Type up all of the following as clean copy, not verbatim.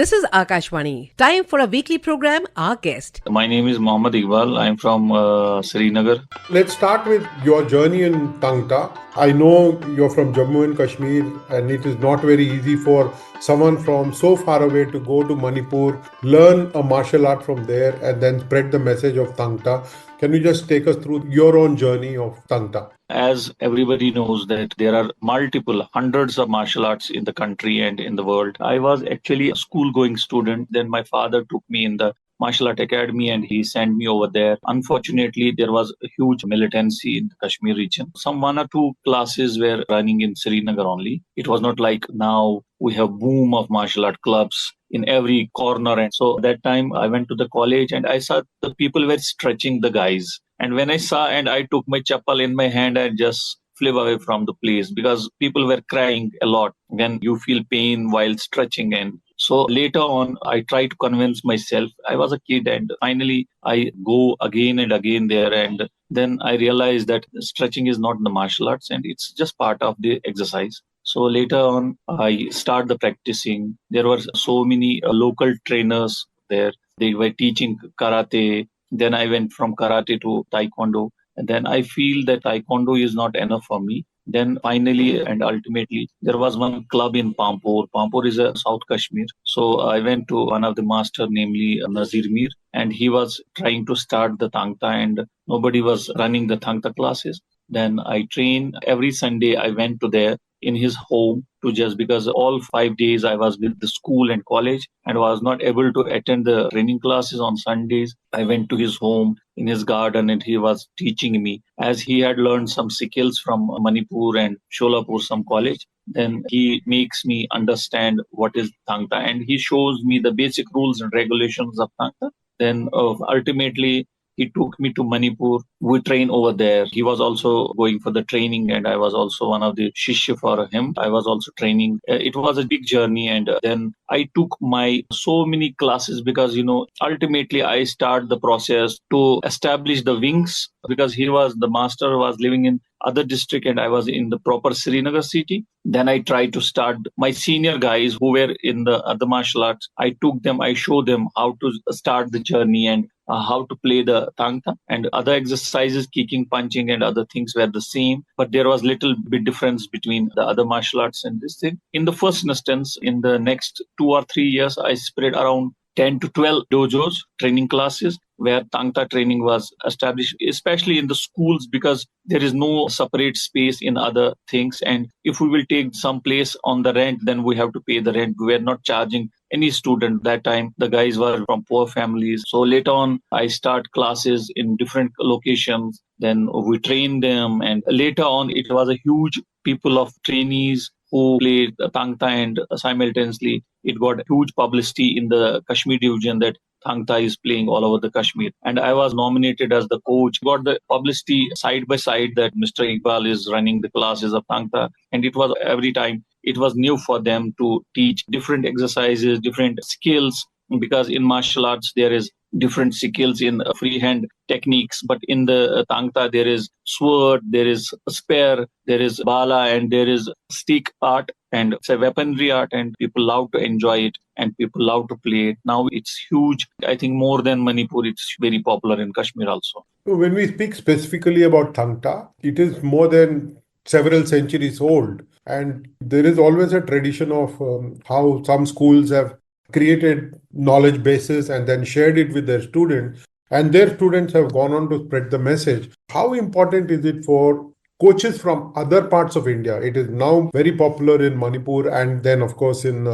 This is Akashvani. Time for a weekly program, Our Guest. My name is Mohd Iqbal. I'm from Srinagar. Let's start with your journey in Tangta. I know you're from Jammu and Kashmir, and it is not very easy for someone from so far away to go to Manipur, learn a martial art from there, and then spread the message of Tangta. Can you just take us through your own journey of Tangta? As everybody knows that there are multiple hundreds of martial arts in the country and in the world. I was actually a school going student. Then my father took me in the martial art academy and he sent me over there. Unfortunately, there was a huge militancy in the Kashmir region. Some one or two classes were running in Srinagar only. It was not like now we have boom of martial art clubs in every corner. And so that time I went to the college and I saw the people were stretching the guys. And when I saw and I took my chappal in my hand and just flew away from the place because people were crying a lot when you feel pain while stretching. And so later on, I tried to convince myself. I was a kid and finally I go again and again there. And then I realized that stretching is not the martial arts and it's just part of the exercise. So later on, I started the practicing. There were so many local trainers there. They were teaching karate. Then I went from karate to taekwondo. And then I feel that taekwondo is not enough for me. Then finally and ultimately, there was one club in Pampur. Pampur is a South Kashmir. So I went to one of the master, namely Nazir Mir, and he was trying to start the Thangta and nobody was running the Thangta classes. Then I trained every Sunday. I went to there in his home to just because all 5 days I was with the school and college and was not able to attend the training classes on Sundays. I went to his home in his garden and he was teaching me as he had learned some skills from Manipur and Sholapur, some college. Then he makes me understand what is Thangta and he shows me the basic rules and regulations of Thangta. Then ultimately he took me to Manipur. We train over there. He was also going for the training and I was also one of the shishya for him. I was also training. It was a big journey and then I took my so many classes because, ultimately I start the process to establish the wings because the master was living in other district and I was in the proper Srinagar city. Then I tried to start my senior guys who were in the other martial arts. I took them, I showed them how to start the journey and how to play the Thangta and other exercises, kicking, punching and other things were the same. But there was little bit difference between the other martial arts and this thing. In the first instance, in the next 2 or 3 years, I spread around 10 to 12 dojos, training classes, where Thangta training was established, especially in the schools, because there is no separate space in other things. And if we will take some place on the rent, then we have to pay the rent. We were not charging any student that time. The guys were from poor families. So later on, I start classes in different locations. Then we train them. And later on, it was a huge people of trainees who played Thangta and simultaneously it got huge publicity in the Kashmir division that Thangta is playing all over the Kashmir. And I was nominated as the coach, got the publicity side by side that Mr. Iqbal is running the classes of Thangta. And it was every time, it was new for them to teach different exercises, different skills, because in martial arts, there is different skills in freehand techniques. But in the Thangta, there is sword, there is spear, there is bala, and there is stick art. And it's a weaponry art and people love to enjoy it and people love to play it. Now it's huge. I think more than Manipur, it's very popular in Kashmir also. When we speak specifically about Thangta, it is more than several centuries old. And there is always a tradition of how some schools have created knowledge bases and then shared it with their students. And their students have gone on to spread the message. How important is it for coaches from other parts of India? It is now very popular in Manipur and then, of course, in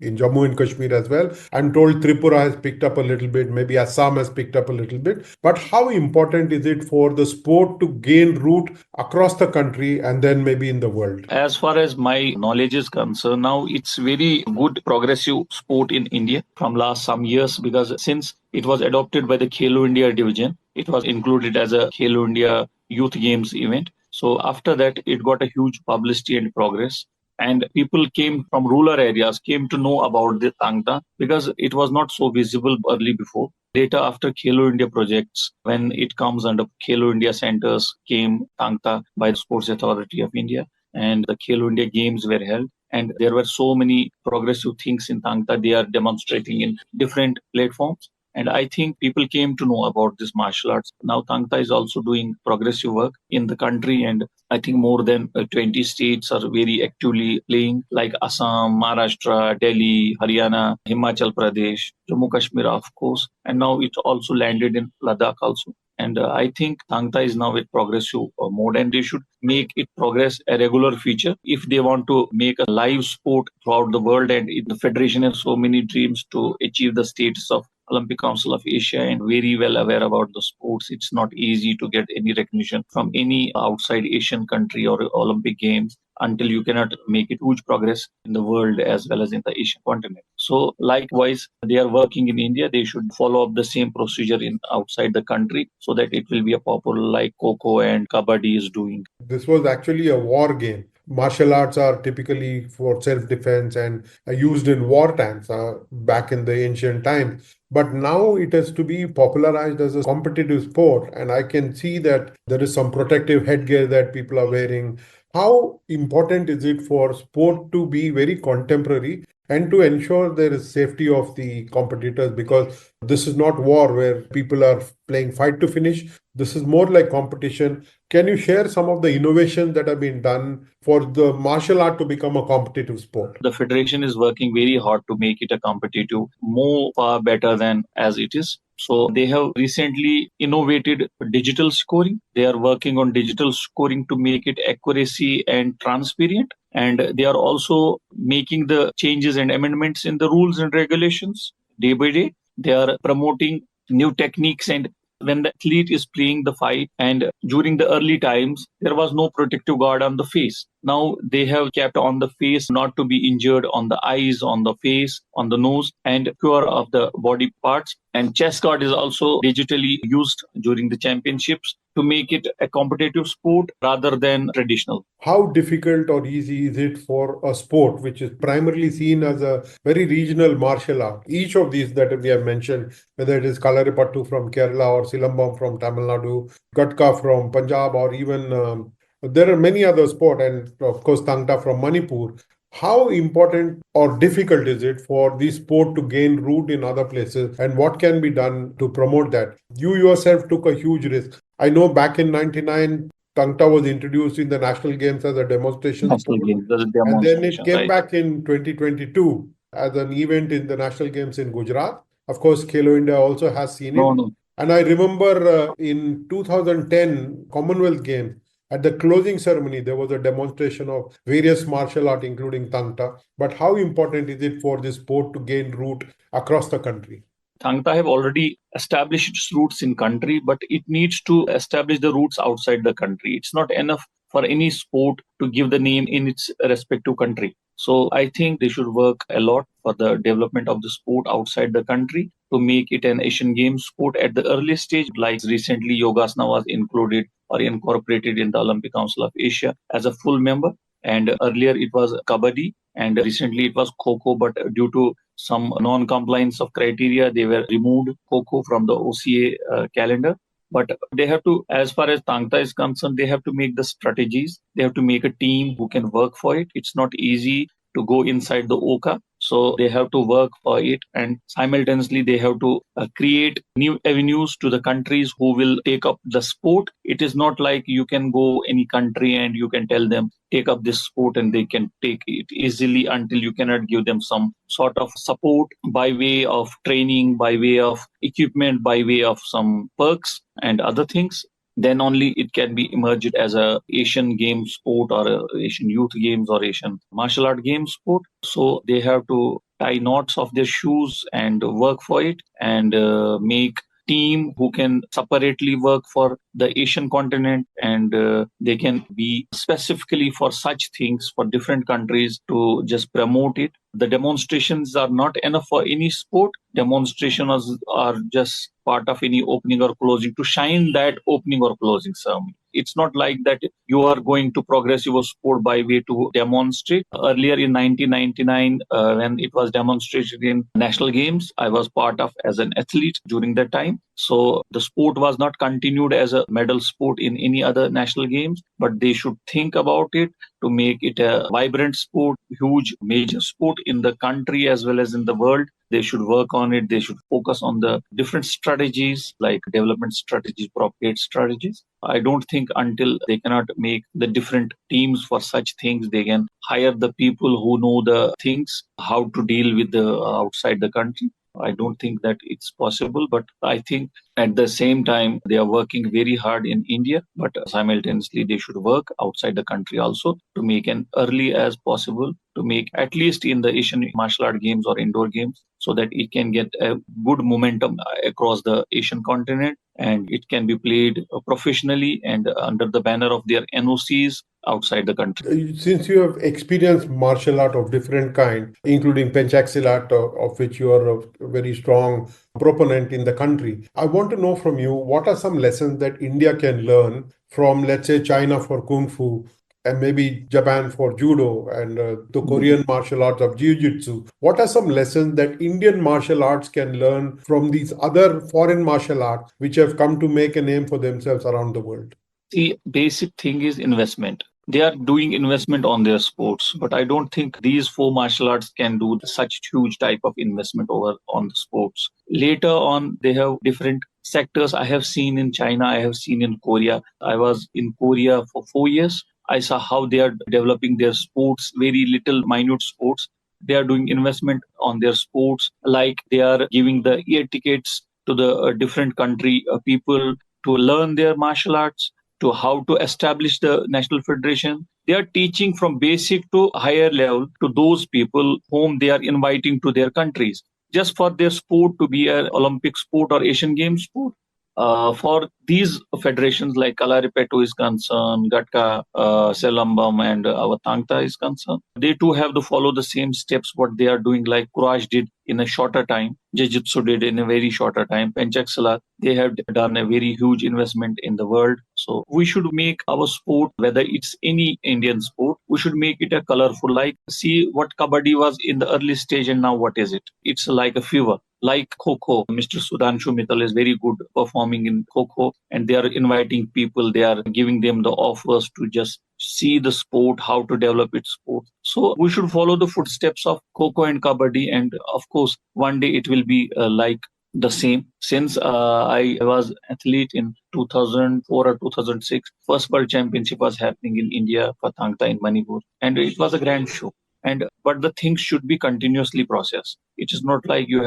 Jammu and Kashmir as well. I'm told Tripura has picked up a little bit, maybe Assam has picked up a little bit. But how important is it for the sport to gain root across the country and then maybe in the world? As far as my knowledge is concerned, now it's very good progressive sport in India from last some years because since it was adopted by the Khelo India division, it was included as a Khelo India Youth Games event. So after that, it got a huge publicity and progress. And people came from rural areas, came to know about the Thangta because it was not so visible early before. Later, after Khelo India projects, when it comes under Khelo India centers, came Thangta by the Sports Authority of India and the Khelo India Games were held. And there were so many progressive things in Thangta they are demonstrating in different platforms. And I think people came to know about this martial arts. Now Thangta is also doing progressive work in the country, and I think more than 20 states are very actively playing, like Assam, Maharashtra, Delhi, Haryana, Himachal Pradesh, Jammu Kashmir, of course, and now it also landed in Ladakh also. And I think Thangta is now with progressive mode, and they should make it progress a regular feature if they want to make a live sport throughout the world. And the federation has so many dreams to achieve the status of Olympic Council of Asia, and very well aware about the sports. It's not easy to get any recognition from any outside Asian country or Olympic Games until you cannot make it huge progress in the world as well as in the Asian continent. So likewise, they are working in India. They should follow up the same procedure in outside the country so that it will be a popular like Kho and Kabaddi is doing. This was actually a war game. Martial arts are typically for self-defense and are used in war times back in the ancient times. But now it has to be popularized as a competitive sport. And I can see that there is some protective headgear that people are wearing. How important is it for sport to be very contemporary and to ensure there is safety of the competitors? Because this is not war where people are playing fight to finish. This is more like competition. Can you share some of the innovations that have been done for the martial art to become a competitive sport? The federation is working very hard to make it a competitive, more far better than as it is. So they have recently innovated digital scoring. They are working on digital scoring to make it accuracy and transparent. And they are also making the changes and amendments in the rules and regulations day by day. They are promoting new techniques, and when the athlete is playing the fight, and during the early times there was no protective guard on the face. Now they have kept on the face not to be injured, on the eyes, on the face, on the nose, and cure of the body parts. And chest guard is also digitally used during the championships to make it a competitive sport rather than traditional. How difficult or easy is it for a sport which is primarily seen as a very regional martial art? Each of these that we have mentioned, whether it is Kalaripattu from Kerala or Silambam from Tamil Nadu, Gatka from Punjab, or even there are many other sports, and of course Tangta from Manipur. How important or difficult is it for this sport to gain root in other places, and what can be done to promote that? You yourself took a huge risk. I know back in 99, Tangta was introduced in the national games as a demonstration National sport, games, the and then it demonstration, came right? back in 2022 as an event in the national games in Gujarat. Of course, Khelo India also has seen it. No, no. And I remember in 2010 Commonwealth Games, at the closing ceremony, there was a demonstration of various martial art, including Tangta. But how important is it for this sport to gain root across the country? Thangta have already established its roots in country, but it needs to establish the roots outside the country. It's not enough for any sport to give the name in its respective country. So I think they should work a lot for the development of the sport outside the country to make it an Asian Games sport at the earliest stage. Like recently, Yogasana was included or incorporated in the Olympic Council of Asia as a full member. And earlier it was Kabaddi, and recently it was Kho, but due to some non-compliance of criteria, they were removed Kho from the OCA calendar. But they have to, as far as Tangta is concerned, they have to make the strategies. They have to make a team who can work for it. It's not easy to go inside the Oka. So they have to work for it, and simultaneously they have to create new avenues to the countries who will take up the sport. It is not like you can go any country and you can tell them take up this sport and they can take it easily until you cannot give them some sort of support by way of training, by way of equipment, by way of some perks and other things. Then only it can be emerged as a Asian game sport or a Asian youth games or Asian martial art game sport. So they have to tie knots of their shoes and work for it, and make team who can separately work for the Asian continent, and they can be specifically for such things for different countries to just promote it. The demonstrations are not enough for any sport. Demonstrations are just part of any opening or closing to shine that opening or closing ceremony. It's not like that you are going to progress your sport by way to demonstrate. Earlier in 1999, when it was demonstrated in national games, I was part of as an athlete during that time. So the sport was not continued as a medal sport in any other national games, but they should think about it to make it a vibrant sport, huge major sport in the country as well as in the world. They should work on it. They should focus on the different strategies like development strategies, propagate strategies. I don't think until they cannot make the different teams for such things, they can hire the people who know the things, how to deal with the outside the country. I don't think that it's possible, but I think at the same time, they are working very hard in India, but simultaneously they should work outside the country also to make an early as possible, to make at least in the Asian martial art games or indoor games, so that it can get a good momentum across the Asian continent and it can be played professionally and under the banner of their NOCs outside the country. Since you have experienced martial art of different kind, including penchaxil art, of which you are a very strong proponent in the country, I want to know from you, what are some lessons that India can learn from, let's say, China for Kung Fu, and maybe Japan for Judo, and the Korean martial arts of Jiu-Jitsu? What are some lessons that Indian martial arts can learn from these other foreign martial arts which have come to make a name for themselves around the world? The basic thing is investment. They are doing investment on their sports, but I don't think these four martial arts can do such huge type of investment over on the sports. Later on, they have different sectors. I have seen in China, I have seen in Korea. I was in Korea for 4 years. I saw how they are developing their sports, very little minute sports. They are doing investment on their sports, like they are giving the air tickets to the different country people to learn their martial arts, to how to establish the national federation. They are teaching from basic to higher level to those people whom they are inviting to their countries, just for their sport to be an Olympic sport or Asian Games sport. For these federations like Kalaripetu is concerned, Gatka, Selambam, and our Tangta is concerned, they too have to follow the same steps what they are doing, like Courage did in a shorter time, Jiu-Jitsu did in a very shorter time, Penchaksala, they have done a very huge investment in the world. So we should make our sport, whether it's any Indian sport, we should make it a colorful, like see what Kabaddi was in the early stage and now what is it? It's like a fever. Like Kho, Mr. Sudhanshu Mittal is very good performing in Kho, and they are inviting people, they are giving them the offers to just see the sport, how to develop its sport. So we should follow the footsteps of Kho and Kabaddi, and of course, one day it will be like the same. Since I was athlete in 2004 or 2006, first World Championship was happening in India for Thangta in Manipur, and it was a grand show. And but the things should be continuously processed. It is not like you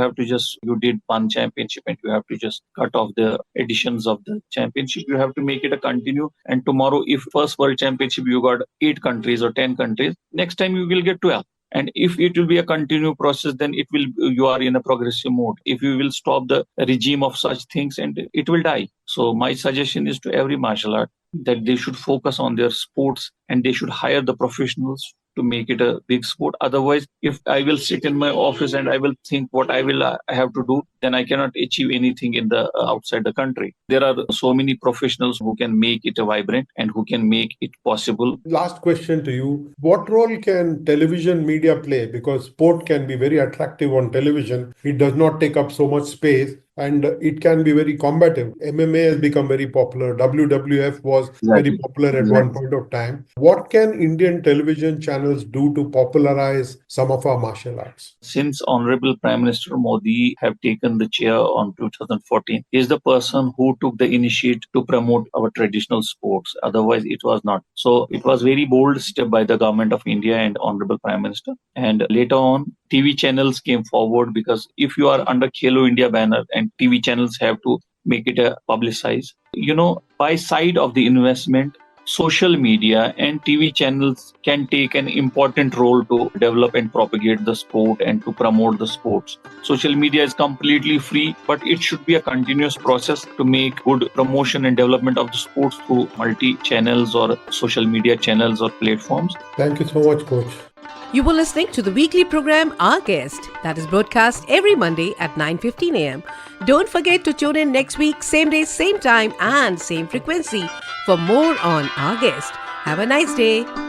did one championship and you have to just cut off the editions of the championship. You have to make it a continue. And tomorrow, if first World Championship you got 8 countries or 10 countries, next time you will get 12. And if it will be a continued process, then you are in a progressive mode. If you will stop the regime of such things, and it will die. So my suggestion is to every martial art that they should focus on their sports and they should hire the professionals to make it a big sport. Otherwise, if I will sit in my office and I will think what I have to do, then I cannot achieve anything in the outside the country. There are so many professionals who can make it a vibrant and who can make it possible. Last question to you. What role can television media play? Because sport can be very attractive on television. It does not take up so much space, and it can be very combative. MMA has become very popular. WWF was very popular at one point of time. What can Indian television channels do to popularize some of our martial arts? Since Honorable Prime Minister Modi have taken the chair on 2014, he is the person who took the initiative to promote our traditional sports. Otherwise, it was not. So it was very bold step by the government of India and Honorable Prime Minister. And later on, TV channels came forward, because if you are under Khelo India banner and TV channels have to make it a publicized. By side of the investment, social media and TV channels can take an important role to develop and propagate the sport and to promote the sports. Social media is completely free, but it should be a continuous process to make good promotion and development of the sports through multi-channels or social media channels or platforms. Thank you so much, Coach. You were listening to the weekly program Our Guest, that is broadcast every Monday at 9:15 a.m. Don't forget to tune in next week, same day, same time and same frequency for more on Our Guest. Have a nice day.